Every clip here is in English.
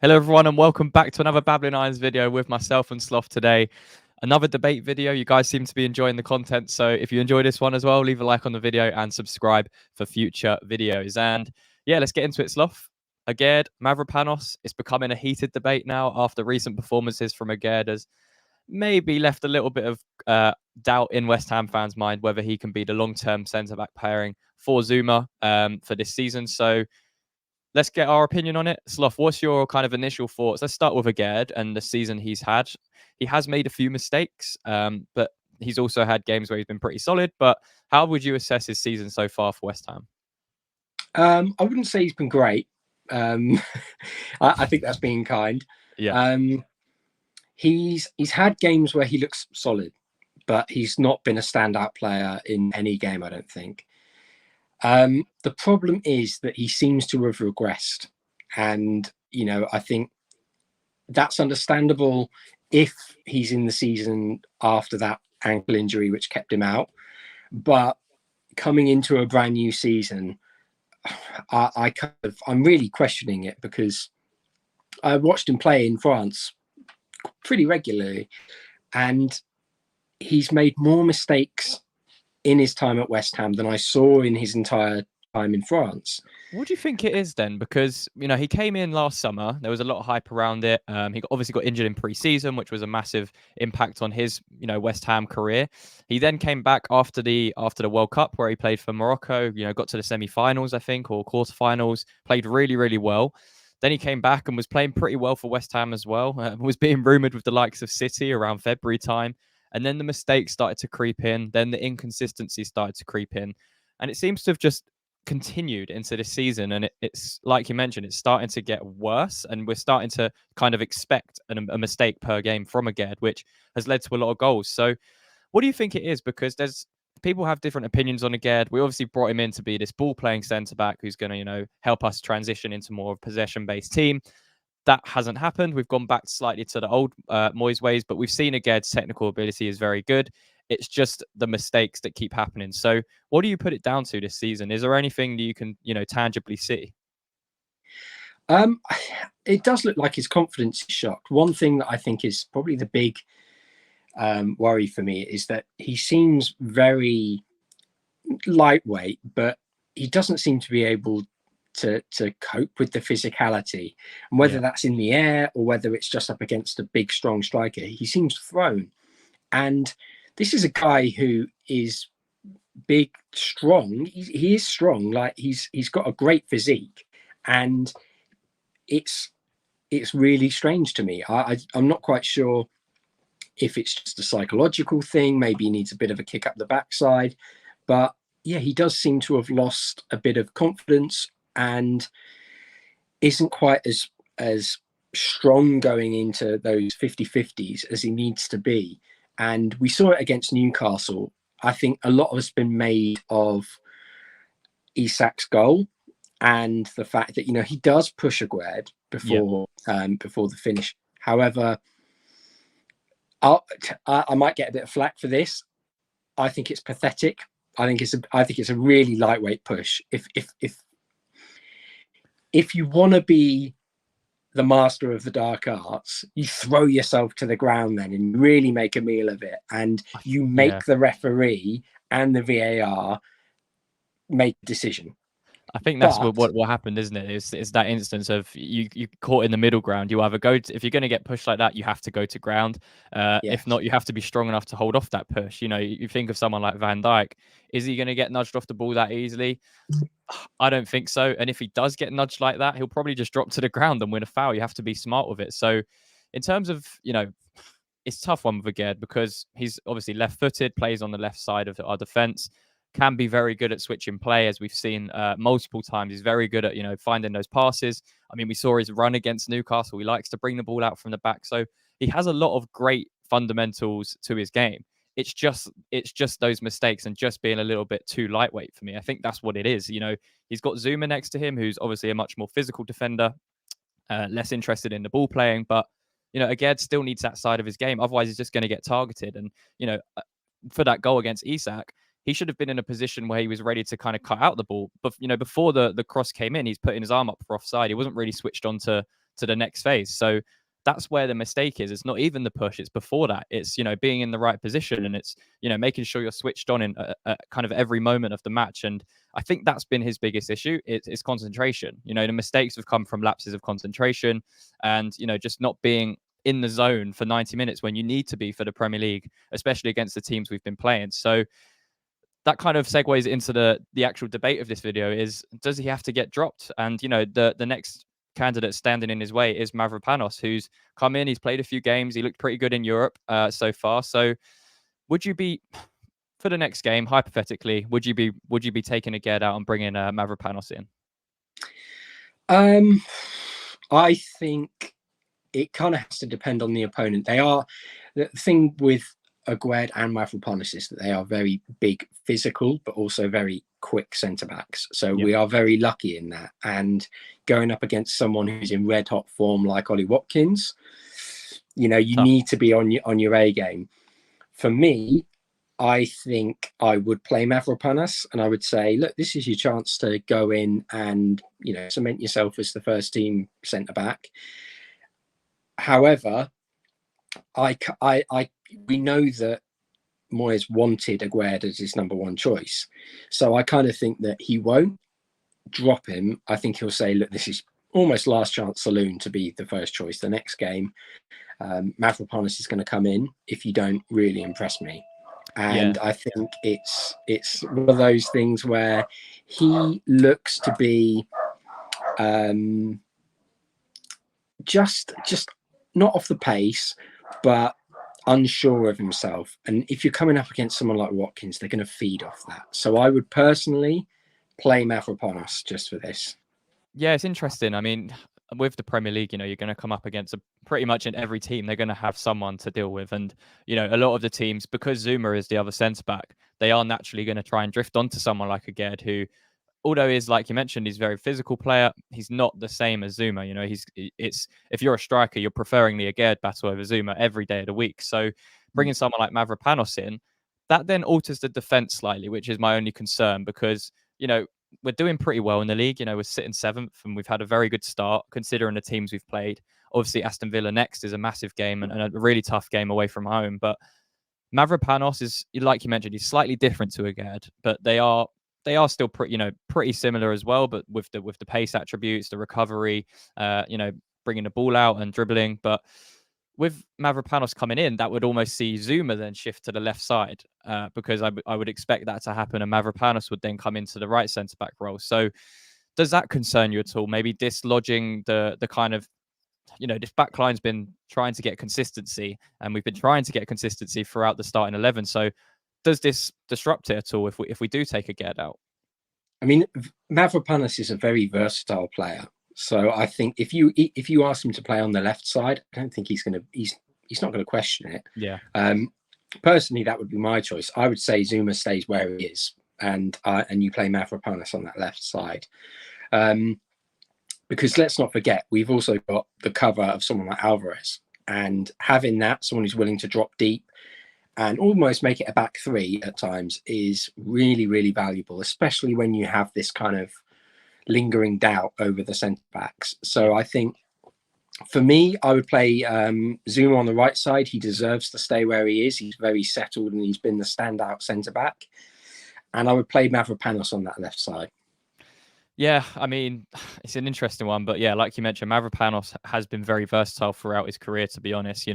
Hello everyone and welcome back to another Babbling Irons video with myself and Sloth today. Another debate video. You guys seem to be enjoying the content, so if you enjoy this one as well, leave a like on the video and subscribe for future videos. And yeah, let's get into it, Sloth. Aguerd, Mavropanos, it's becoming a heated debate now after recent performances from Aguerd has maybe left a little bit of doubt in West Ham fans' mind whether he can be the long-term centre-back pairing for Zuma for this season. So let's get our opinion on it. Sloth, what's your kind of initial thoughts? Let's start with Aguerd and the season he's had. He has made a few mistakes, but he's also had games where he's been pretty solid. But how would you assess his season so far for West Ham? I wouldn't say he's been great. I think that's being kind. Yeah. He's had games where he looks solid, but he's not been a standout player in any game, I don't think. The problem is that he seems to have regressed. And, I think that's understandable if he's in the season after that ankle injury, which kept him out. But coming into a brand new season, I'm really questioning it because I watched him play in France pretty regularly, and he's made more mistakes in his time at West Ham than I saw in his entire time in France. What do you think it is then? Because, he came in last summer. There was a lot of hype around it. He obviously got injured in pre-season, which was a massive impact on his, West Ham career. He then came back after the World Cup where he played for Morocco, got to the semi-finals, I think, or quarterfinals, played really, really well. Then he came back and was playing pretty well for West Ham as well. Was being rumoured with the likes of City around February time. And then the mistakes started to creep in. Then the inconsistency started to creep in. And it seems to have just continued into this season. And it's like you mentioned, it's starting to get worse. And we're starting to kind of expect a mistake per game from Aguerd, which has led to a lot of goals. So what do you think it is? Because people have different opinions on Aguerd. We obviously brought him in to be this ball playing centre back who's going to, help us transition into more of a possession based team. That hasn't happened. We've gone back slightly to the old Moyes ways, but we've seen Aguerd's technical ability is very good. It's just the mistakes that keep happening. So what do you put it down to this season? Is there anything that you can, tangibly see? It does look like his confidence is shocked. One thing that I think is probably the big worry for me is that he seems very lightweight, but he doesn't seem to be able to cope with the physicality. And whether that's in the air or whether it's just up against a big, strong striker, he seems thrown. And this is a guy who is big, strong. He is strong. Like he's got a great physique, and it's really strange to me. I'm not quite sure if it's just a psychological thing. Maybe he needs a bit of a kick up the backside, but yeah, he does seem to have lost a bit of confidence and isn't quite as strong going into those 50-50s as he needs to be. And we saw it against Newcastle. I think a lot of it's been made of Isak's goal and the fact that, he does push Aguerd before the finish. However, I might get a bit of flack for this. I think it's pathetic. I think it's a really lightweight push. If you want to be the master of the dark arts, you throw yourself to the ground then and really make a meal of it. And you make the referee and the VAR make a decision. I think that's what happened, isn't it? It's that instance of you caught in the middle ground. You either if you're going to get pushed like that, you have to go to ground. If not, you have to be strong enough to hold off that push. You think of someone like Van Dijk. Is he going to get nudged off the ball that easily? I don't think so. And if he does get nudged like that, he'll probably just drop to the ground and win a foul. You have to be smart with it. So in terms of, it's a tough one with Aguerd because he's obviously left-footed, plays on the left side of our defense, can be very good at switching play, as we've seen multiple times. He's very good at, finding those passes. I mean, we saw his run against Newcastle. He likes to bring the ball out from the back. So he has a lot of great fundamentals to his game. It's just those mistakes and just being a little bit too lightweight for me. I think that's what it is. He's got Zuma next to him, who's obviously a much more physical defender, less interested in the ball playing. But, Aguerd still needs that side of his game. Otherwise, he's just going to get targeted. And, for that goal against Isak, he should have been in a position where he was ready to kind of cut out the ball. But, before the cross came in, he's putting his arm up for offside. He wasn't really switched on to to the next phase. So that's where the mistake is. It's not even the push, it's before that. It's, being in the right position, and it's, making sure you're switched on in kind of every moment of the match. And I think that's been his biggest issue. It's concentration. The mistakes have come from lapses of concentration, and, just not being in the zone for 90 minutes when you need to be for the Premier League, especially against the teams we've been playing. So that kind of segues into the actual debate of this video is, does he have to get dropped? And, the next candidate standing in his way is Mavropanos, who's come in, he's played a few games, he looked pretty good in Europe so far. So would you be, for the next game, hypothetically, would you be taking Aguerd out and bringing Mavropanos in? I think it kind of has to depend on the opponent. The thing with Aguerd and Mavropanos is that they are very big physical, but also very quick centre-backs. So we are very lucky in that. And going up against someone who's in red-hot form like Ollie Watkins, you need to be on your A game. For me, I think I would play Mavropanos, and I would say, look, this is your chance to go in and, cement yourself as the first team centre-back. However, we know that Moyes wanted Aguerd as his number one choice. So I kind of think that he won't drop him. I think he'll say, look, this is almost last chance saloon to be the first choice. The next game, Mavropanos is going to come in if you don't really impress me. And I think it's one of those things where he looks to be just not off the pace, but unsure of himself. And if you're coming up against someone like Watkins, they're going to feed off that. So I would personally play Mavropanos just for this. Yeah, it's interesting. I mean, with the Premier League, you're going to come up against pretty much in every team, they're going to have someone to deal with. And, a lot of the teams, because Zuma is the other centre back, they are naturally going to try and drift onto someone like Aguerd, who, although is, like you mentioned, he's a very physical player, he's not the same as Zuma. If you're a striker, you're preferring the Aguerd battle over Zuma every day of the week. So bringing someone like Mavropanos in, that then alters the defense slightly, which is my only concern, because, we're doing pretty well in the league. We're sitting 7th, and we've had a very good start considering the teams we've played. Obviously, Aston Villa next is a massive game and a really tough game away from home. But Mavropanos is, like you mentioned, he's slightly different to Aguerd, but they are still pretty similar as well. But with the pace attributes, the recovery, bringing the ball out and dribbling. But with Mavropanos coming in, that would almost see Zuma then shift to the left side, because I would expect that to happen, and Mavropanos would then come into the right centre back role. So does that concern you at all? Maybe dislodging the kind of, this backline's been trying to get consistency, and we've been trying to get consistency throughout the starting 11. So does this disrupt it at all if we do take Aguerd out? I mean, Mavropanos is a very versatile player. So I think if you ask him to play on the left side, I don't think he's not going to question it. Yeah. Personally, that would be my choice. I would say Zuma stays where he is, and you play Mavropanos on that left side. Because let's not forget, we've also got the cover of someone like Alvarez, and having that, someone who's willing to drop deep and almost make it a back three at times, is really, really valuable, especially when you have this kind of lingering doubt over the centre backs. So I think for me, I would play Zuma on the right side. He deserves to stay where he is. He's very settled and he's been the standout centre back. And I would play Mavropanos on that left side. Yeah, I mean, it's an interesting one, but yeah, like you mentioned, Mavropanos has been very versatile throughout his career, to be honest.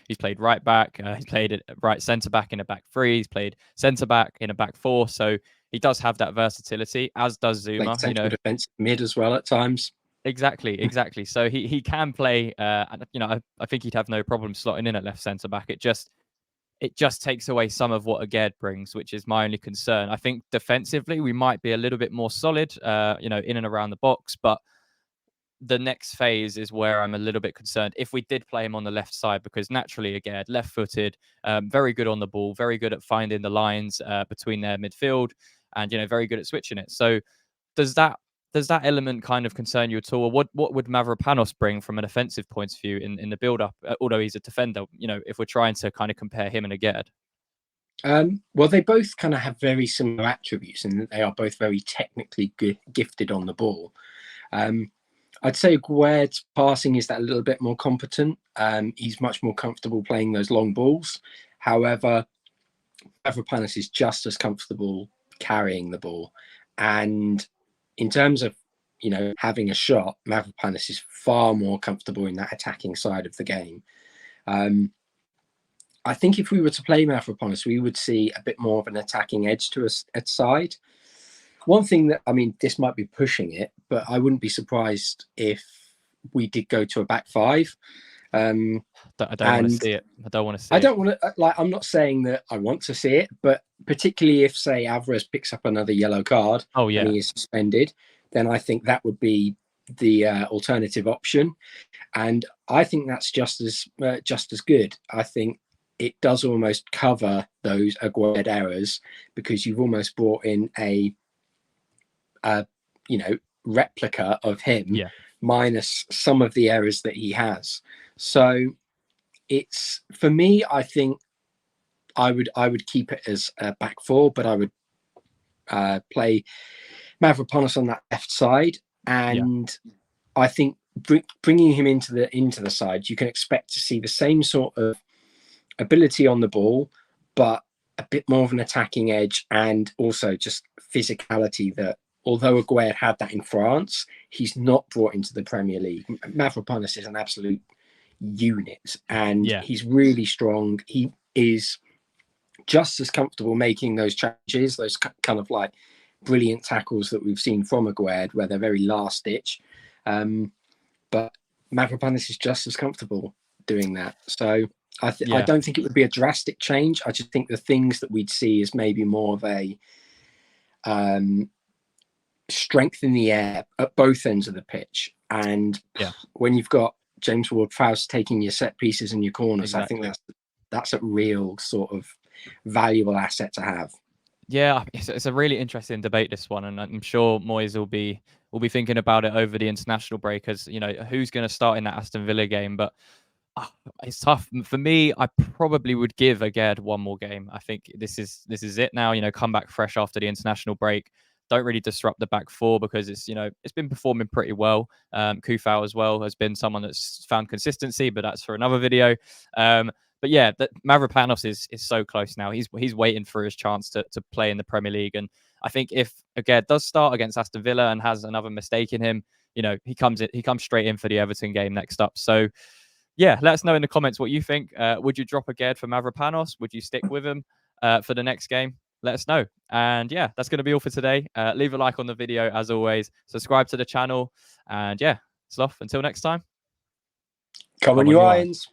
He's played right back, he's played right centre back in a back three, he's played centre back in a back four. So he does have that versatility, as does Zuma. Central defensive mid as well at times. Exactly. So he can play. I think he'd have no problem slotting in at left centre back. It just takes away some of what Aguerd brings, which is my only concern. I think defensively we might be a little bit more solid, in and around the box, but the next phase is where I'm a little bit concerned if we did play him on the left side, because naturally Aguerd, left-footed, very good on the ball, very good at finding the lines between their midfield, and very good at switching it. So does that element kind of concern you at all? Or what would Mavropanos bring from an offensive point of view in the build-up, although he's a defender, if we're trying to kind of compare him and Aguerd? Well, they both kind of have very similar attributes in that they are both very technically gifted on the ball. I'd say Aguerd's passing is that a little bit more competent. He's much more comfortable playing those long balls. However, Mavropanos is just as comfortable carrying the ball. And in terms of, having a shot, Mavropanos is far more comfortable in that attacking side of the game. I think if we were to play Mavropanos, we would see a bit more of an attacking edge to a side. One thing that, this might be pushing it, but I wouldn't be surprised if we did go to a back five. I don't want to see it. I don't want to see it. I don't want to, I'm not saying that I want to see it, but particularly if, say, Aguerd picks up another yellow card and he is suspended, then I think that would be the alternative option. And I think that's just as good. I think it does almost cover those Aguerd errors, because you've almost brought in a replica of him, minus some of the errors that he has. So it's, for me, I think I would keep it as a back four, but I would play Mavropanos on that left side, and I think bringing him into the side, you can expect to see the same sort of ability on the ball, but a bit more of an attacking edge, and also just physicality that, although Aguerd had that in France, he's not brought into the Premier League. Mavropanos is an absolute unit, and he's really strong. He is just as comfortable making those challenges, those kind of like brilliant tackles that we've seen from Aguerd, where they're very last ditch. But Mavropanos is just as comfortable doing that. So I don't think it would be a drastic change. I just think the things that we'd see is maybe more of a strength in the air at both ends of the pitch. And when you've got James Ward-Prowse taking your set pieces and your corners, I think that's a real sort of valuable asset to have. Yeah, it's a really interesting debate, this one, and I'm sure Moyes will be thinking about it over the international break, as who's going to start in that Aston Villa game. But it's tough for me. I probably would give Aguerd one more game. I think this is it now. Come back fresh after the international break. Don't really disrupt the back four, because it's been performing pretty well. Kufau as well has been someone that's found consistency, but that's for another video. But yeah, Mavropanos is so close now. He's waiting for his chance to play in the Premier League. And I think if Aguerd does start against Aston Villa and has another mistake in him, he comes straight in for the Everton game next up. So yeah, let us know in the comments what you think. Would you drop Aguerd for Mavropanos? Would you stick with him for the next game? Let us know. And yeah, that's going to be all for today. Leave a like on the video as always. Subscribe to the channel. And yeah, Sloth, until next time. Come on, you Irons.